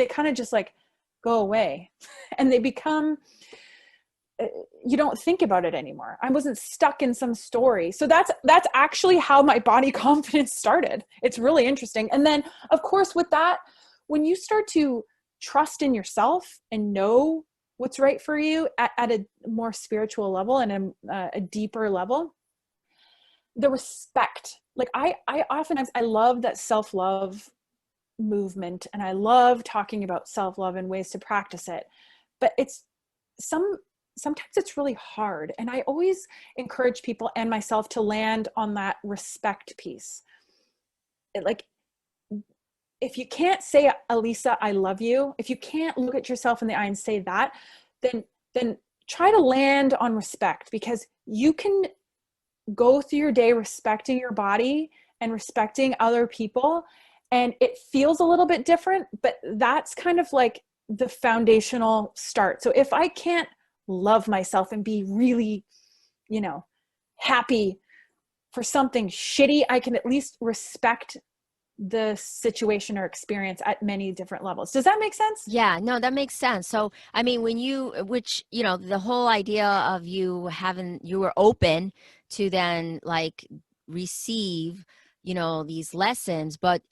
they kind of just like go away and they become, you don't think about it anymore. I wasn't stuck in some story. So that's actually how my body confidence started. It's really interesting. And then of course with that, when you start to trust in yourself and know what's right for you at a more spiritual level and a deeper level, the respect, like I oftentimes, I love that self-love movement and I love talking about self-love and ways to practice it, but it's sometimes it's really hard. And I always encourage people and myself to land on that respect piece. Like, if you can't say, Elisa, I love you, if you can't look at yourself in the eye and say that, then try to land on respect, because you can go through your day respecting your body and respecting other people. And it feels a little bit different, but that's kind of like the foundational start. So if I can't love myself and be really, happy for something shitty, I can at least respect the situation or experience at many different levels. Does that make sense? Yeah, no, that makes sense. So, I mean, the whole idea of you were open to then like receive, these lessons, but,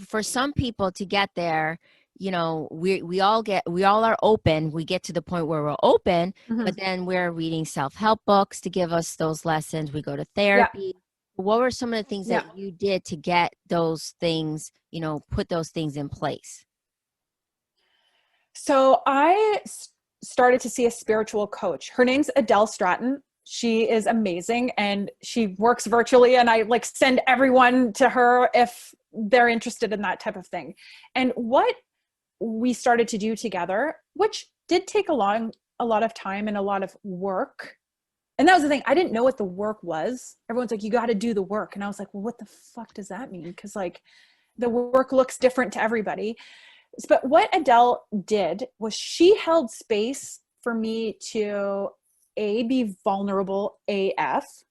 for some people to get there, we all are open. We get to the point where we're open, but then we're reading self-help books to give us those lessons. We go to therapy. What were some of the things that you did to get those things, put those things in place? So I started to see a spiritual coach. Her name's Adele Stratton. She is amazing and she works virtually, and I like send everyone to her if they're interested in that type of thing. And what we started to do together, which did take a lot of time and a lot of work. And that was the thing. I didn't know what the work was. Everyone's like, you got to do the work. And I was like, well, what the fuck does that mean? Because like the work looks different to everybody. But what Adele did was she held space for me to A, be vulnerable AF,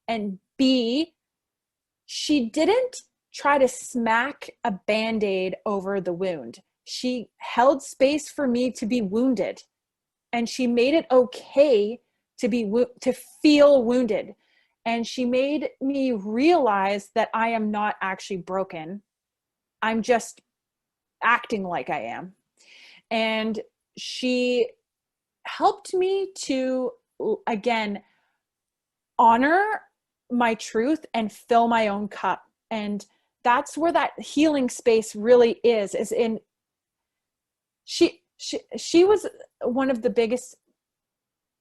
and B, she didn't try to smack a Band-Aid over the wound. She held space for me to be wounded, and she made it okay to feel wounded. And she made me realize that I am not actually broken. I'm just acting like I am. And she helped me to, again, honor my truth and fill my own cup. And that's where that healing space really is in, she was one of the biggest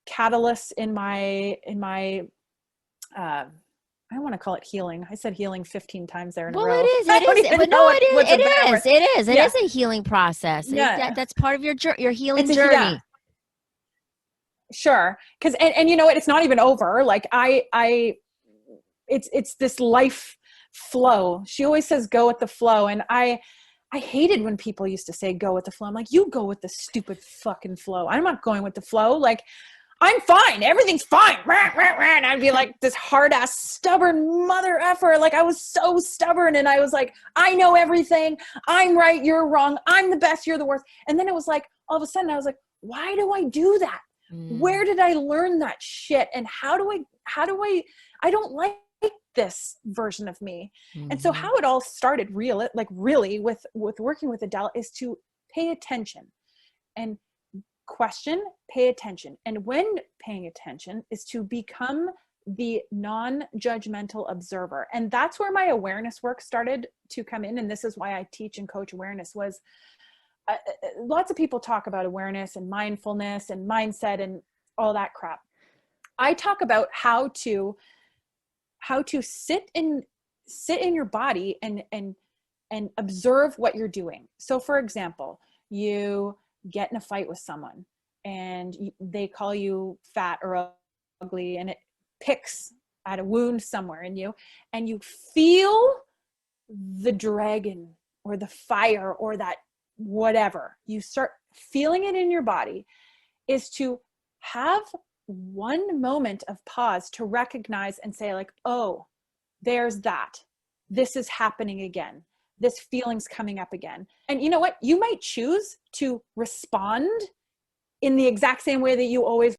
catalysts in my I don't want to call it healing. I said healing 15 times there in a row. It is a healing process. Yeah. That's part of your healing journey. Yeah. Sure. Cause, and you know what, it's not even over. Like it's this life flow. She always says, go with the flow. And I hated when people used to say, go with the flow. I'm like, you go with the stupid fucking flow. I'm not going with the flow. Like, I'm fine. Everything's fine. And I'd be like this hard ass stubborn mother effer. Like I was so stubborn. And I was like, I know everything. I'm right. You're wrong. I'm the best. You're the worst. And then it was like, all of a sudden I was like, why do I do that? Where did I learn that shit? And how do I don't like this version of me. And so how it all started really with working with Adele is to pay attention and question, pay attention. And when paying attention is to become the non-judgmental observer. And that's where my awareness work started to come in. And this is why I teach and coach awareness. Was lots of people talk about awareness and mindfulness and mindset and all that crap. I talk about how to sit in your body and observe what you're doing. So for example, you get in a fight with someone and they call you fat or ugly, and it picks at a wound somewhere in you, and you feel the dragon or the fire or that whatever, you start feeling it in your body, is to have one moment of pause to recognize and say like, oh, there's that. This is happening again. this feeling's coming up again. And you know what? You might choose to respond in the exact same way that you always